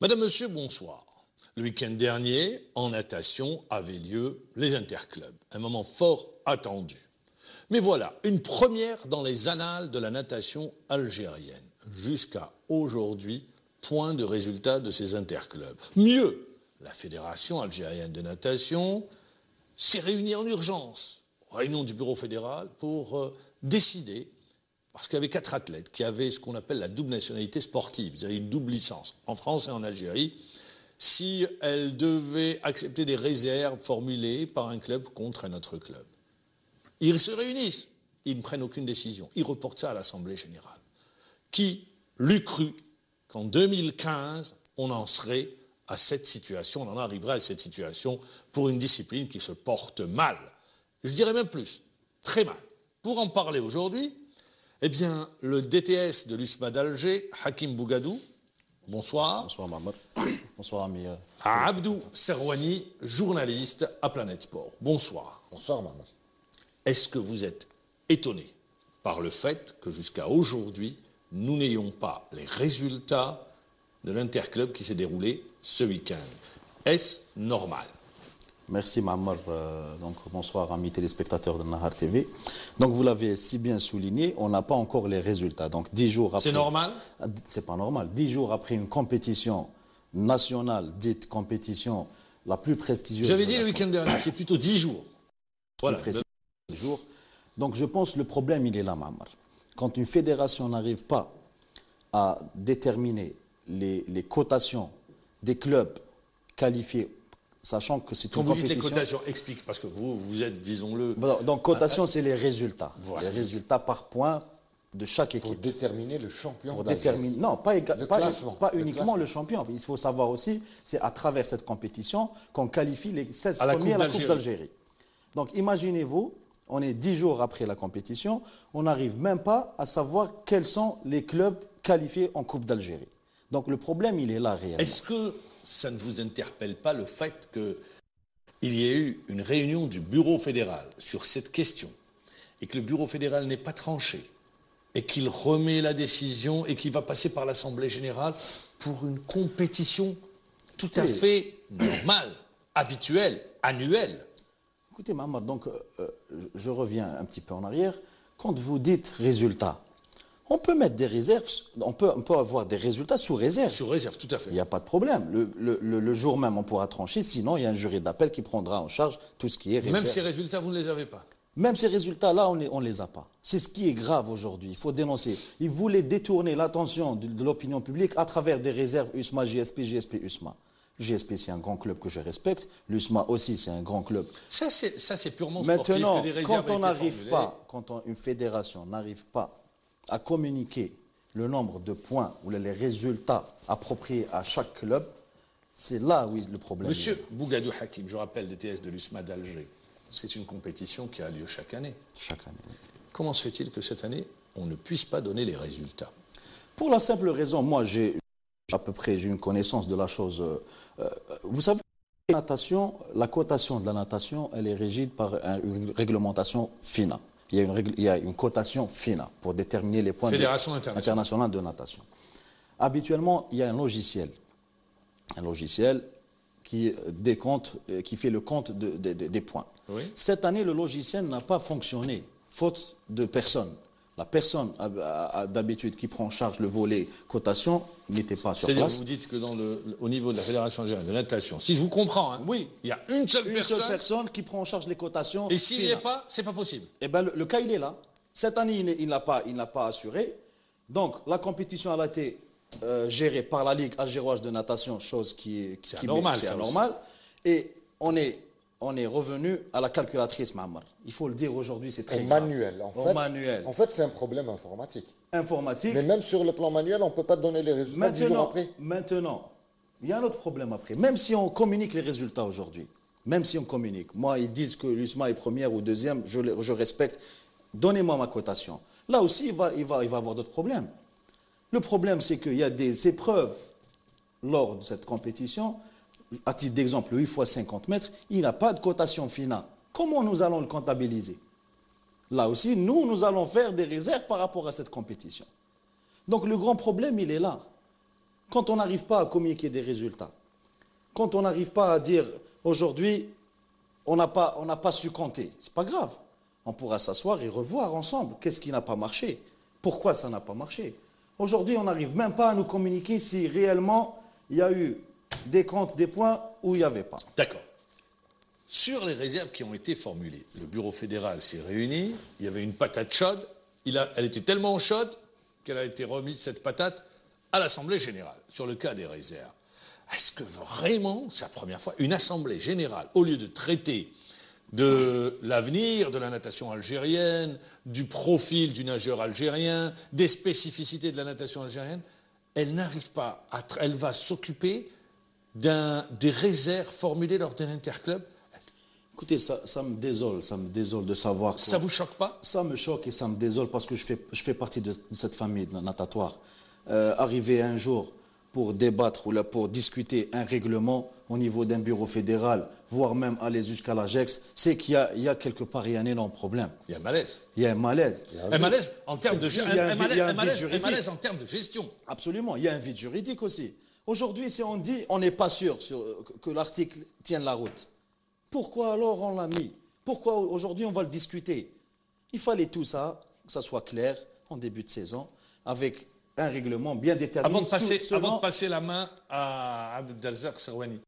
Madame, Monsieur, bonsoir. Le week-end dernier, en natation, avaient lieu les interclubs. Un moment fort attendu. Mais voilà, une première dans les annales de la natation algérienne. Jusqu'à aujourd'hui, point de résultat de ces interclubs. Mieux, la Fédération algérienne de natation s'est réunie en urgence, réunion du bureau fédéral, pour décider, parce qu'il y avait 4 athlètes qui avaient ce qu'on appelle la double nationalité sportive, ils avaient une double licence, en France et en Algérie, si elles devaient accepter des réserves formulées par un club contre un autre club. Ils se réunissent, ils ne prennent aucune décision, ils reportent ça à l'Assemblée générale. Qui l'eût cru qu'en 2015, on en serait à cette situation, on en arriverait à cette situation pour une discipline qui se porte mal. Je dirais même plus, très mal. Pour en parler aujourd'hui, eh bien, le DTS de l'USMA d'Alger, Hakim Bougadou, bonsoir. Bonsoir Mahmoud. Bonsoir ami. Abdou Serwani, journaliste à Planète Sport. Bonsoir. Bonsoir Mahmoud. Est-ce que vous êtes étonné par le fait que jusqu'à aujourd'hui, nous n'ayons pas les résultats de l'interclub qui s'est déroulé ce week-end? Est-ce normal? Merci Mahmoud. Donc bonsoir amis téléspectateurs de Nahar TV. Donc vous l'avez si bien souligné, on n'a pas encore les résultats. Donc 10 jours après. C'est normal? C'est pas normal. 10 jours après une compétition nationale, dite compétition la plus prestigieuse. J'avais dit le week-end dernier, c'est plutôt 10 jours. Voilà. 10 jours. Donc je pense que le problème il est là Mahmoud. Quand une fédération n'arrive pas à déterminer les cotations des clubs qualifiés, sachant que c'est une compétition... Quand vous dites les cotations, explique, parce que vous êtes, disons-le... Donc, cotation, c'est les résultats. Voilà. Les résultats par point de chaque équipe. Pour déterminer le champion d'Algérie. Non, pas uniquement le champion. Il faut savoir aussi, c'est à travers cette compétition qu'on qualifie les 16 premiers à la Coupe d'Algérie. Donc, imaginez-vous, on est 10 jours après la compétition, on n'arrive même pas à savoir quels sont les clubs qualifiés en Coupe d'Algérie. Donc, le problème, il est là réellement. Est-ce que ça ne vous interpelle pas le fait qu'il y ait eu une réunion du bureau fédéral sur cette question et que le bureau fédéral n'est pas tranché et qu'il remet la décision et qu'il va passer par l'Assemblée générale pour une compétition tout à fait normale, habituelle, annuelle? Écoutez, Mahmoud, donc je reviens un petit peu en arrière. Quand vous dites résultat, on peut mettre des réserves, on peut avoir des résultats sous réserve. Sous réserve, tout à fait. Il n'y a pas de problème. Le jour même, on pourra trancher. Sinon, il y a un jury d'appel qui prendra en charge tout ce qui est réserve. Même ces résultats, vous ne les avez pas? Même ces résultats-là, on ne les a pas. C'est ce qui est grave aujourd'hui. Il faut dénoncer. Ils voulaient détourner l'attention de l'opinion publique à travers des réserves USMA, JSP, USMA. JSP, c'est un grand club que je respecte. L'USMA aussi, c'est un grand club. Ça, c'est purement sportif. Maintenant, que des réserves quand on n'arrive pas, une fédération n'arrive pas à communiquer le nombre de points ou les résultats appropriés à chaque club, c'est là où le problème est. Monsieur Bougadou Hakim, je rappelle DTS de l'USMA d'Alger, c'est une compétition qui a lieu chaque année. Chaque année. Comment se fait-il que cette année, on ne puisse pas donner les résultats? Pour la simple raison, moi j'ai une connaissance de la chose. Vous savez, la cotation de la natation, elle est régie par une réglementation FINA. Il y a une cotation FINA pour déterminer les points Fédération internationale de natation. Habituellement, il y a un logiciel qui fait le compte des points. Oui. Cette année, le logiciel n'a pas fonctionné, faute de personne. La personne, d'habitude, qui prend en charge le volet cotation, n'était pas sur place. C'est-à-dire, vous dites que au niveau de la Fédération algérienne de natation, si je vous comprends, hein, oui, il y a une seule personne qui prend en charge les cotations. Et s'il n'y est pas, c'est pas possible. Eh bien, le cas, il est là. Cette année, il n'a pas assuré. Donc, la compétition a été gérée par la Ligue algéroise de natation, chose qui est anormale. Et on est revenu à la calculatrice, Mahmoud. Il faut le dire aujourd'hui, c'est très grave. Manuel. En fait, c'est un problème informatique. Mais même sur le plan manuel, on ne peut pas donner les résultats 10 jours après. Maintenant, il y a un autre problème après. Même si on communique les résultats aujourd'hui, moi, ils disent que l'USMA est première ou deuxième, je respecte. Donnez-moi ma cotation. Là aussi, il va avoir d'autres problèmes. Le problème, c'est qu'il y a des épreuves lors de cette compétition. À titre d'exemple, 8 x 50 mètres, il n'a pas de cotation finale. Comment nous allons le comptabiliser? Là aussi, nous allons faire des réserves par rapport à cette compétition. Donc le grand problème, il est là. Quand on n'arrive pas à communiquer des résultats, quand on n'arrive pas à dire aujourd'hui, on n'a pas su compter, c'est pas grave. On pourra s'asseoir et revoir ensemble qu'est-ce qui n'a pas marché, pourquoi ça n'a pas marché. Aujourd'hui, on n'arrive même pas à nous communiquer si réellement il y a eu des comptes, des points ou il n'y avait pas. D'accord. Sur les réserves qui ont été formulées, le bureau fédéral s'est réuni, il y avait une patate chaude, elle était tellement chaude qu'elle a été remise, cette patate, à l'Assemblée générale, sur le cas des réserves. Est-ce que vraiment, c'est la première fois, une Assemblée générale, au lieu de traiter de l'avenir de la natation algérienne, du profil du nageur algérien, des spécificités de la natation algérienne, elle n'arrive pas elle va s'occuper des réserves formulées lors de l'interclub? Écoutez, ça me désole de savoir... Ça vous choque pas? Ça me choque et ça me désole parce que je fais partie de cette famille natatoire. Arriver un jour pour débattre ou là, pour discuter un règlement au niveau d'un bureau fédéral, voire même aller jusqu'à l'AGEX, c'est qu'il y a quelque part un énorme problème. Il y a un malaise. Il y a un malaise. Un malaise en termes de un malaise en termes de gestion. Absolument. Il y a un vide juridique aussi. Aujourd'hui, si on dit on n'est pas sûr que l'article tienne la route, pourquoi alors on l'a mis? Pourquoi aujourd'hui on va le discuter? Il fallait tout ça, que ça soit clair en début de saison, avec un règlement bien déterminé. Avant de passer la main à Abdelrazak Serwani,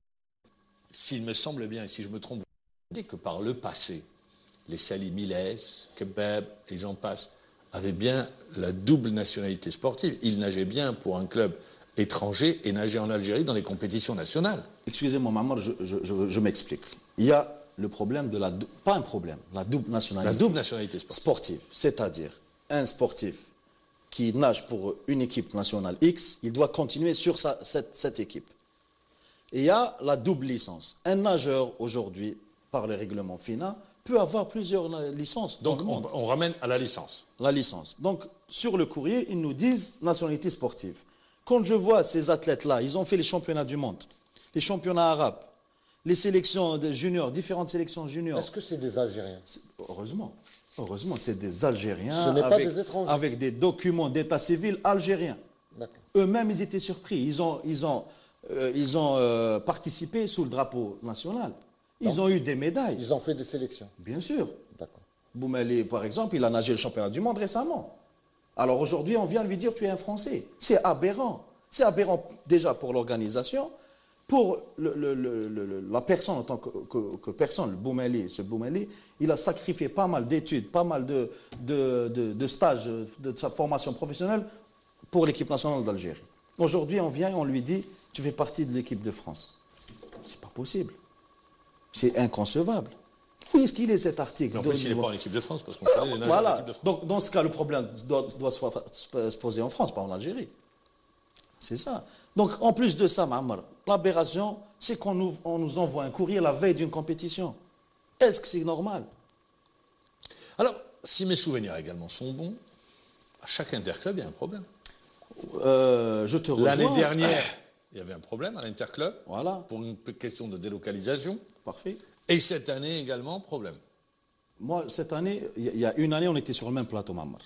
s'il me semble bien, et si je me trompe, vous dites que par le passé, les Salih Miles, Kebab et j'en passe, avaient bien la double nationalité sportive. Ils nageaient bien pour un club étranger et nageaient en Algérie dans les compétitions nationales. Excusez-moi, Mamar, je m'explique. Il y a le problème de pas un problème, la double nationalité. La double nationalité sportive. C'est-à-dire un sportif qui nage pour une équipe nationale X, il doit continuer sur cette équipe. Et il y a la double licence. Un nageur, aujourd'hui, par le règlement FINA, peut avoir plusieurs licences. Donc on ramène à la licence. La licence. Donc sur le courrier, ils nous disent nationalité sportive. Quand je vois ces athlètes-là, ils ont fait les championnats du monde, les championnats arabes, les sélections de juniors, différentes sélections juniors. Est-ce que c'est des Algériens? Heureusement. Heureusement, c'est des Algériens. Ce n'est pas des étrangers. Avec des documents d'état civil algériens. Eux-mêmes, ils étaient surpris. Ils ont participé sous le drapeau national. Ils ont eu des médailles. Ils ont fait des sélections. Bien sûr. D'accord. Boumeli, par exemple, il a nagé le championnat du monde récemment. Alors aujourd'hui, on vient lui dire tu es un Français. C'est aberrant. C'est aberrant déjà pour l'organisation, pour la personne en tant que personne, le Boumeli, ce Boumeli, il a sacrifié pas mal d'études, pas mal de stages de sa formation professionnelle pour l'équipe nationale d'Algérie. Aujourd'hui, on vient et on lui dit tu fais partie de l'équipe de France. C'est pas possible. C'est inconcevable. Où est-ce qu'il est cet article? En plus, il n'est pas en équipe de France, parce qu'on connaît les nageurs de l'équipe de France. Donc, dans ce cas, le problème doit se poser en France, pas en Algérie. C'est ça. Donc, en plus de ça, Mahamar, l'aberration, c'est qu'on nous envoie un courrier la veille d'une compétition. Est-ce que c'est normal? Alors, si mes souvenirs également sont bons, à chaque interclub, il y a un problème. Je te rejoins. L'année dernière, il y avait un problème à l'interclub, voilà, pour une question de délocalisation. Parfait. Et cette année également, problème. Moi, cette année, il y a une année, on était sur le même plateau, Mahamar.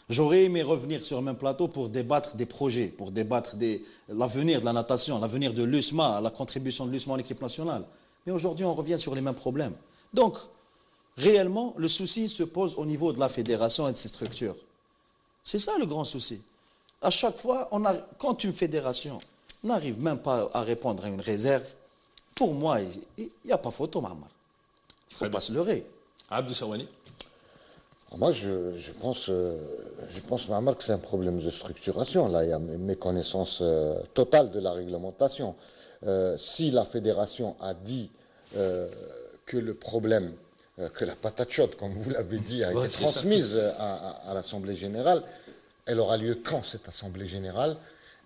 J'aurais aimé revenir sur le même plateau pour débattre des projets, pour débattre de l'avenir de la natation, l'avenir de l'USMA, la contribution de l'USMA en équipe nationale. Mais aujourd'hui, on revient sur les mêmes problèmes. Donc, réellement, le souci se pose au niveau de la fédération et de ses structures. C'est ça le grand souci. À chaque fois, quand une fédération n'arrive même pas à répondre à une réserve, pour moi, il n'y a pas photo, Mahamar. Il ne faut pas se leurrer. Abdou Serwani. Moi, je pense, Mahamar, que c'est un problème de structuration. Là, il y a une méconnaissance totale de la réglementation. Si la fédération a dit que le problème, que la patate chaude, comme vous l'avez dit, a été transmise à l'Assemblée générale, elle aura lieu quand, cette Assemblée générale?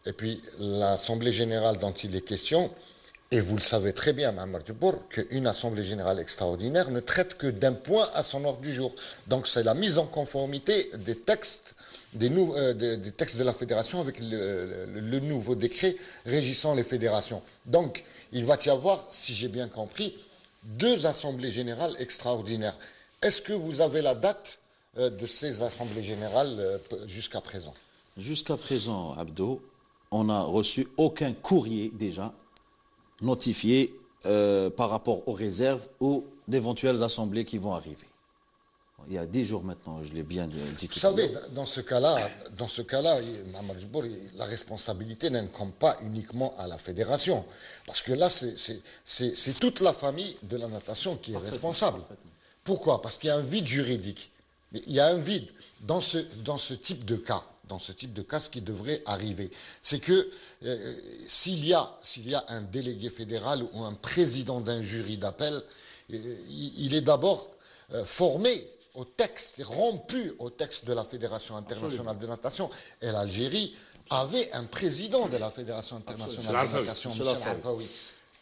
Et puis, l'Assemblée générale dont il est question, et vous le savez très bien, Mme Djibour, qu'une Assemblée générale extraordinaire ne traite que d'un point à son ordre du jour. Donc c'est la mise en conformité des textes, des textes de la fédération avec le nouveau décret régissant les fédérations. Donc il va y avoir, si j'ai bien compris, 2 Assemblées générales extraordinaires. Est-ce que vous avez la date de ces Assemblées générales jusqu'à présent? Jusqu'à présent, Abdo, on n'a reçu aucun courrier déjà notifié par rapport aux réserves ou d'éventuelles assemblées qui vont arriver. Il y a 10 jours maintenant, je l'ai bien dit tout Vous à l'heure. savez, dans ce cas-là, Mohamed Jbour, la responsabilité n'incombe pas uniquement à la fédération. Parce que là, c'est toute la famille de la natation qui est responsable. Pourquoi? Parce qu'il y a un vide juridique. Il y a un vide dans ce type de cas. Dans ce type de cas, ce qui devrait arriver, c'est que s'il y a un délégué fédéral ou un président d'un jury d'appel, il est d'abord formé au texte, rompu au texte de la Fédération internationale de natation. Et l'Algérie avait un président de la Fédération internationale de natation, M. Al-Arfaoui.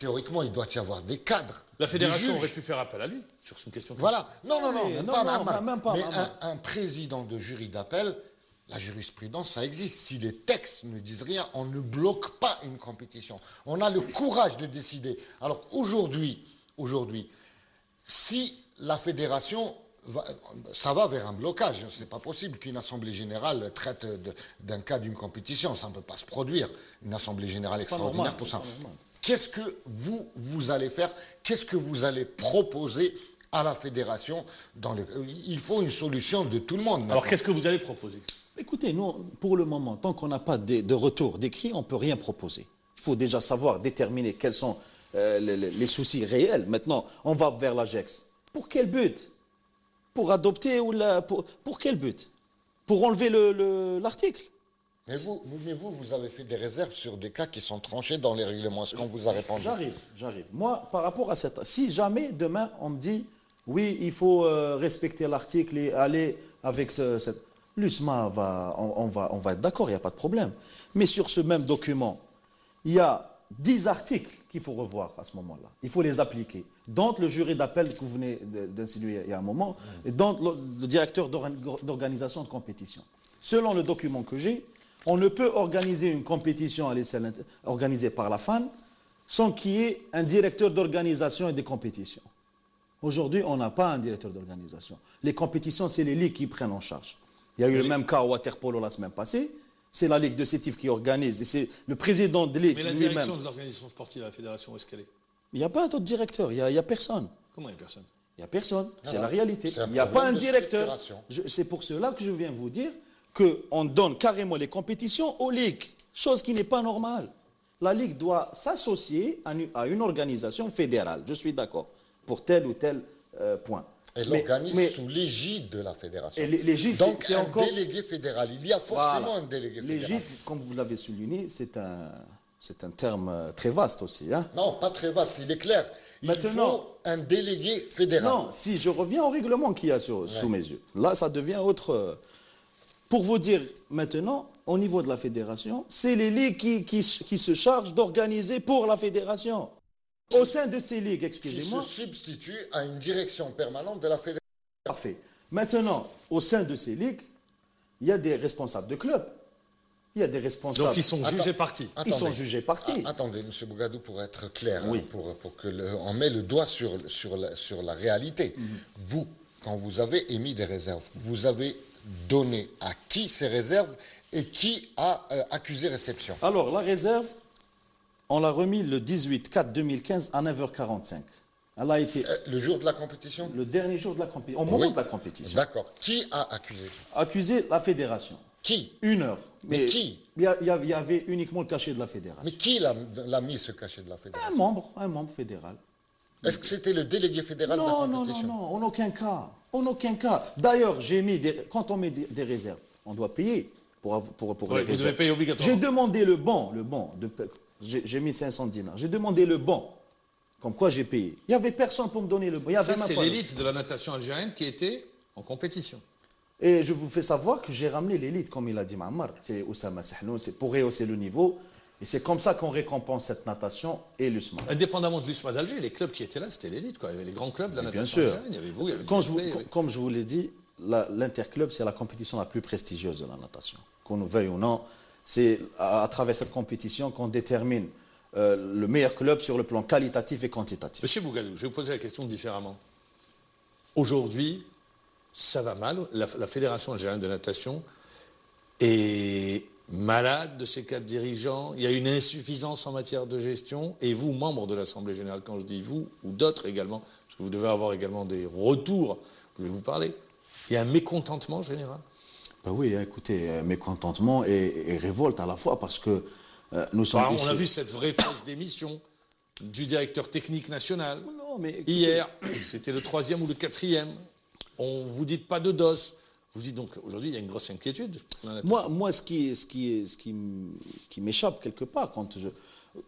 Théoriquement, il doit y avoir des cadres. La fédération aurait pu faire appel à lui sur une question comme voilà. ça. Non, même pas. Mais un président de jury d'appel, la jurisprudence, ça existe. Si les textes ne disent rien, on ne bloque pas une compétition. On a le courage de décider. Alors aujourd'hui, si la fédération, ça va vers un blocage. Ce n'est pas possible qu'une assemblée générale traite d'un cas d'une compétition. Ça ne peut pas se produire, une assemble générale extraordinaire pour ça. Qu'est-ce que vous allez faire? Qu'est-ce que vous allez proposer à la fédération? Il faut une solution de tout le monde. Alors qu'est-ce que vous allez proposer? Écoutez, nous, pour le moment, tant qu'on n'a pas de retour d'écrit, on ne peut rien proposer. Il faut déjà savoir déterminer quels sont les soucis réels. Maintenant, on va vers l'AGEX. Pour quel but? Pour adopter ou pour quel but? Pour enlever l'article? Mais vous avez fait des réserves sur des cas qui sont tranchés dans les règlements. Est-ce qu'on vous a répondu? J'arrive. Moi, par rapport à cette... Si jamais, demain, on me dit, oui, il faut respecter l'article et aller avec cette... L'USMA, on va être d'accord, il n'y a pas de problème. Mais sur ce même document, il y a 10 articles qu'il faut revoir à ce moment-là. Il faut les appliquer. Dont le jury d'appel que vous venez d'insinuer il y a un moment, et dont le directeur d'organisation de compétition. Selon le document que j'ai, on ne peut organiser une compétition à l'échelle organisée par la FAN sans qu'il y ait un directeur d'organisation et des compétitions. Aujourd'hui, on n'a pas un directeur d'organisation. Les compétitions, c'est les ligues qui prennent en charge. Il y a eu le même cas au waterpolo la semaine passée. C'est la Ligue de Sétif qui organise. Et c'est le président de Ligue lui-même. Mais la direction de l'organisation sportive à la fédération, où est-ce qu'elle est? Il n'y a pas d'autre directeur. Il n'y a personne. Comment il n'y a personne? Il n'y a personne. C'est la réalité. Il n'y a pas un directeur. C'est pour cela que je viens vous dire qu'on donne carrément les compétitions aux ligues. Chose qui n'est pas normale. La Ligue doit s'associer à une organisation fédérale. Je suis d'accord. Pour tel ou tel point. Elle l'organise sous l'égide de la fédération. Donc, c'est encore délégué fédéral. Il y a forcément un délégué fédéral. L'égide, comme vous l'avez souligné, c'est un terme très vaste aussi. Hein. Non, pas très vaste, il est clair. Il faut un délégué fédéral. Non, si je reviens au règlement qu'il y a sous mes yeux, là, ça devient autre... Pour vous dire maintenant, au niveau de la fédération, c'est les ligues qui se chargent d'organiser pour la fédération. Au sein de ces ligues, excusez-moi... Qui se substitue à une direction permanente de la fédération. Parfait. Maintenant, au sein de ces ligues, il y a des responsables de clubs. Il y a des responsables... Donc ils sont jugés partis. Ils sont jugés partis. Attendez, M. Bougadou, pour être clair, oui. pour que on met le doigt sur la réalité. Vous, quand vous avez émis des réserves, vous avez donné à qui ces réserves et qui a accusé réception? Alors, la réserve... On l'a remis le 18/4/2015 à 9h45. Elle a été... Le jour de la compétition? Le dernier jour de la compétition. Au moment de la compétition. D'accord. Qui a accusé? Accusé la fédération. Qui? 1 heure. Mais qui? Il y avait uniquement le cachet de la fédération. Mais qui l'a mis, ce cachet de la fédération? Un membre fédéral. Est-ce que c'était le délégué fédéral de la compétition? Non, en aucun cas. En aucun cas. D'ailleurs, quand on met des réserves, on doit payer pour Oui, vous devez payer obligatoirement. J'ai demandé le bon j'ai mis 500 dinars. J'ai demandé le bon, comme quoi j'ai payé. Il n'y avait personne pour me donner le bon. Ça, c'est l'élite de la natation algérienne qui était en compétition. Et je vous fais savoir que j'ai ramené l'élite, comme il a dit Ma'ammar. C'est Oussama Sahnou, c'est pour rehausser le niveau. Et c'est comme ça qu'on récompense cette natation et l'USMA. Indépendamment de l'USMA d'Alger, les clubs qui étaient là, c'était l'élite. Il y avait les grands clubs de la natation algérienne. Il y avait vous, il y avait comme je vous l'ai dit, l'interclub, c'est la compétition la plus prestigieuse de la natation. Qu'on nous veuille ou non, c'est à travers cette compétition qu'on détermine le meilleur club sur le plan qualitatif et quantitatif. Monsieur Bougadou, je vais vous poser la question différemment. Aujourd'hui, ça va mal. La Fédération algérienne de natation est malade de ces quatre dirigeants, il y a une insuffisance en matière de gestion, et vous, membres de l'Assemblée générale, quand je dis vous, ou d'autres également, parce que vous devez avoir également des retours, vous devez vous parler, il y a un mécontentement général. Ben oui, écoutez, mécontentement et révolte à la fois, parce que nous sommes ici... On a vu cette vraie fausse démission du directeur technique national. Non, mais écoutez... Hier, c'était le 3e ou le 4e. On vous dit pas de dos. Vous dites donc aujourd'hui il y a une grosse inquiétude. Moi, ce qui m'échappe quelque part,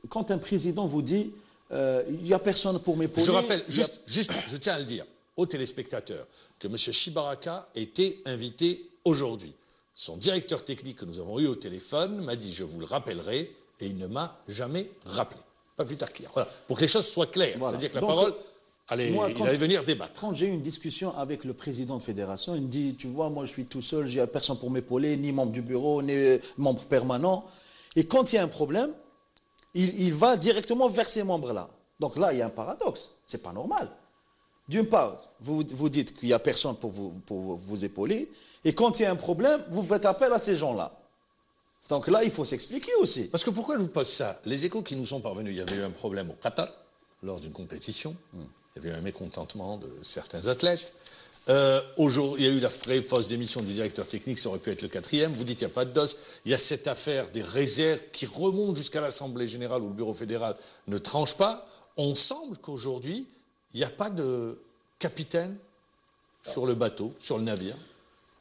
quand un président vous dit il n'y a personne pour m'épauler. Je rappelle, je tiens à le dire aux téléspectateurs que M. Chibaraka était invité aujourd'hui. Son directeur technique que nous avons eu au téléphone m'a dit je vous le rappellerai, et il ne m'a jamais rappelé. Pas plus tard qu'hier. Voilà. Pour que les choses soient claires. Voilà. C'est-à-dire que la parole, il allait venir débattre. Quand j'ai eu une discussion avec le président de fédération, il me dit, tu vois, moi je suis tout seul, j'ai personne pour m'épauler, ni membre du bureau, ni membre permanent. Et quand il y a un problème, il va directement vers ces membres-là. Donc là, il y a un paradoxe. C'est pas normal. D'une part, vous dites qu'il n'y a personne pour vous épauler, et quand il y a un problème, vous faites appel à ces gens-là. Donc là, il faut s'expliquer aussi. Parce que pourquoi je vous pose ça? Les échos qui nous sont parvenus, il y avait eu un problème au Qatar, lors d'une compétition. Il y avait eu un mécontentement de certains athlètes. Aujourd'hui, il y a eu la fausse démission du directeur technique, ça aurait pu être le 4e. Vous dites qu'il n'y a pas de dos. Il y a cette affaire des réserves qui remonte jusqu'à l'Assemblée générale où le bureau fédéral ne tranche pas. On semble qu'aujourd'hui, il n'y a pas de capitaine sur le bateau, sur le navire.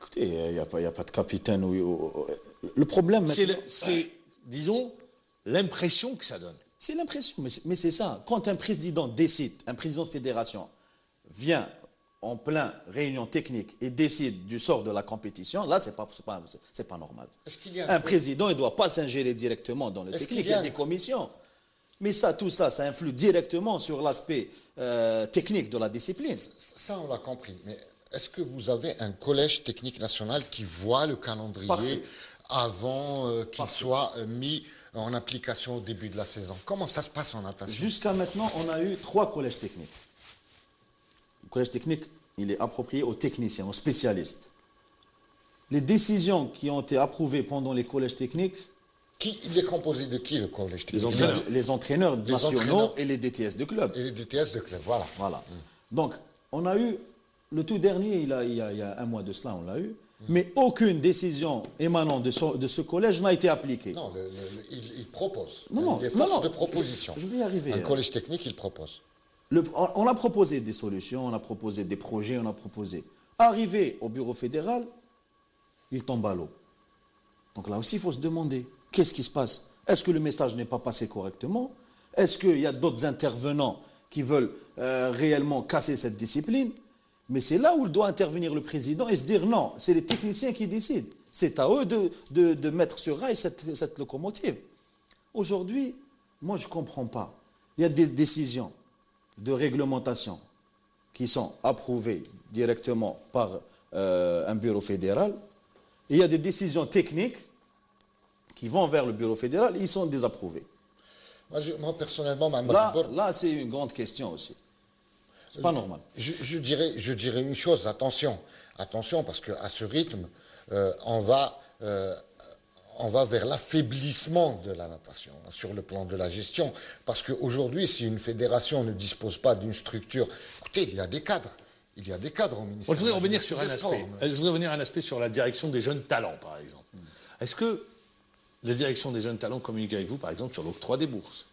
Écoutez, il n'y a pas de capitaine. Le problème... C'est, disons, l'impression que ça donne. C'est l'impression, mais c'est ça. Quand un président décide, un président de fédération vient en plein réunion technique et décide du sort de la compétition, là, c'est pas normal. Un président, il ne doit pas s'ingérer directement dans le technique, il y a des commissions. Mais ça, tout ça, ça influe directement sur l'aspect technique de la discipline. Ça, on l'a compris. Mais est-ce que vous avez un collège technique national qui voit le calendrier avant qu'il soit mis en application au début de la saison? Comment ça se passe en natation? Jusqu'à maintenant, on a eu 3 collèges techniques. Le collège technique, il est approprié aux techniciens, aux spécialistes. Les décisions qui ont été approuvées pendant les collèges techniques... Il est composé de qui, le collège technique? Les entraîneurs nationaux et les DTS de club. Et les DTS de club, voilà. Donc, on a eu, le tout dernier, il y a un mois de cela, on l'a eu, mais aucune décision émanant de ce collège n'a été appliquée. Non, il propose. Non, il est force de proposition. Je vais y arriver. Un collège technique, il propose. On a proposé des solutions, on a proposé des projets, on a proposé. Arrivé au bureau fédéral, il tombe à l'eau. Donc là aussi, il faut se demander, qu'est-ce qui se passe? Est-ce que le message n'est pas passé correctement? Est-ce qu'il y a d'autres intervenants qui veulent réellement casser cette discipline? Mais c'est là où doit intervenir le président et se dire non, c'est les techniciens qui décident. C'est à eux de mettre sur rail cette locomotive. Aujourd'hui, moi je ne comprends pas. Il y a des décisions de réglementation qui sont approuvées directement par un bureau fédéral. Et il y a des décisions techniques qui vont vers le bureau fédéral, ils sont désapprouvés. Moi personnellement, là c'est une grande question aussi. C'est pas normal. Je dirais une chose, attention, parce qu'à ce rythme, on va vers l'affaiblissement de la natation sur le plan de la gestion. Parce qu'aujourd'hui, si une fédération ne dispose pas d'une structure, écoutez, il y a des cadres. Il y a des cadres au ministère. Je voudrais revenir sur un aspect. Je voudrais revenir un aspect sur la direction des jeunes talents, par exemple. Est-ce que la direction des jeunes talents communique avec vous, par exemple, sur l'octroi des bourses?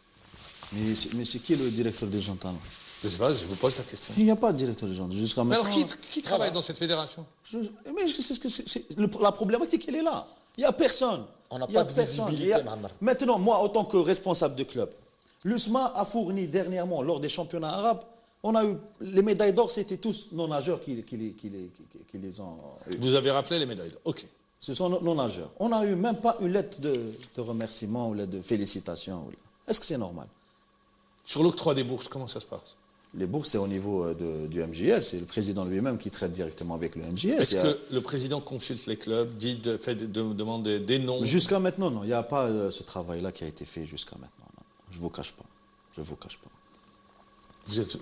Mais c'est qui le directeur des jeunes talents? Je ne sais pas, je vous pose la question. Il n'y a pas de directeur des jeunes. Jusqu'à maintenant. Alors, qui travaille dans cette fédération? Mais je sais ce que la problématique, elle est là. Il n'y a personne. On n'a pas de visibilité, Mohamed. Maintenant, moi, en tant que responsable de club, l'USMA a fourni dernièrement, lors des championnats arabes, on a eu les médailles d'or, c'était tous nos nageurs qui les ont eu. Vous avez rappelé les médailles d'or, ok. Ce sont nos nageurs. On n'a eu même pas une lettre de remerciement ou une lettre de félicitations. Est-ce que c'est normal? Sur l'octroi des bourses, comment ça se passe? Les bourses, c'est au niveau du MJS. C'est le président lui-même qui traite directement avec le MJS. Est-ce que le président consulte les clubs, demande des noms? Jusqu'à maintenant, non. Il n'y a pas ce travail-là qui a été fait jusqu'à maintenant. Non. Je ne vous cache pas. Je vous cache pas.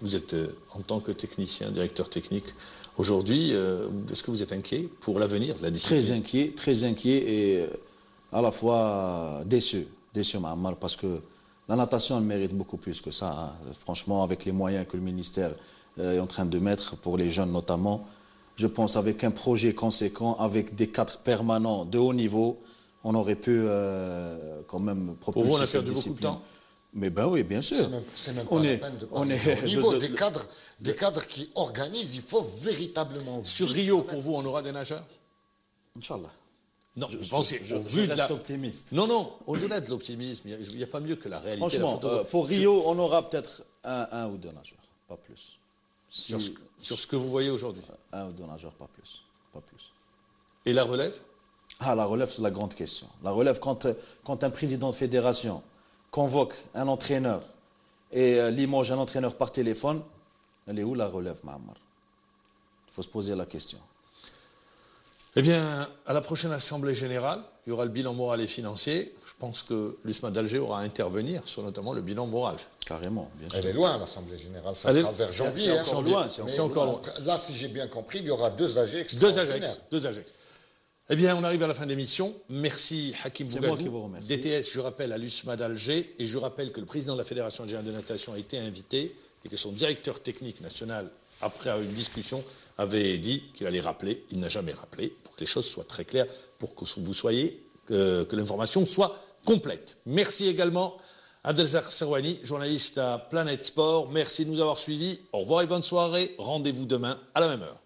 Vous êtes en tant que technicien, directeur technique, aujourd'hui, est-ce que vous êtes inquiet pour l'avenir de la discipline? Très inquiet. Et à la fois déçu, Ma'ammar, parce que la natation, elle mérite beaucoup plus que ça, hein. Franchement, avec les moyens que le ministère est en train de mettre, pour les jeunes notamment, je pense avec un projet conséquent, avec des cadres permanents de haut niveau, on aurait pu quand même propulser Pour vous, on a cette perdu beaucoup de discipline. temps. Mais ben oui, bien sûr. C'est même pas la peine de parler au niveau des cadres qui organisent, il faut véritablement... Sur Rio, pour vous, on aura des nageurs? Inch'Allah. Non, vous pensez, je au vu de reste la... optimiste. Non, au-delà de l'optimisme, il n'y a pas mieux que la réalité. Franchement, la pour Rio, on aura peut-être un ou deux nageurs, pas plus. sur ce que vous voyez aujourd'hui. Un ou deux nageurs, pas plus. Pas plus. Et la relève? Ah, la relève, c'est la grande question. La relève, quand un président de fédération convoque un entraîneur et limoge un entraîneur par téléphone, elle est où la relève, Ma'ammar? Il faut se poser la question. Eh bien, à la prochaine Assemblée Générale, il y aura le bilan moral et financier. Je pense que l'USMA d'Alger aura à intervenir sur notamment le bilan moral. Carrément, bien sûr. Elle est loin, l'Assemblée Générale. Ça sera vers janvier. C'est encore loin. C'est encore loin. Là, si j'ai bien compris, il y aura deux AG extraordinaires. Deux Ajax. Eh bien, on arrive à la fin de l'émission. Merci Hakim Bougadou. C'est moi qui vous remercie. DTS, je rappelle, à l'USMA d'Alger. Et je rappelle que le président de la Fédération algérienne de natation a été invité et que son directeur technique national, après une discussion, avait dit qu'il allait rappeler. Il n'a jamais rappelé, pour que les choses soient très claires, pour que vous soyez, que l'information soit complète. Merci également à Abdelzak Serwani, journaliste à Planète Sport. Merci de nous avoir suivis. Au revoir et bonne soirée. Rendez-vous demain à la même heure.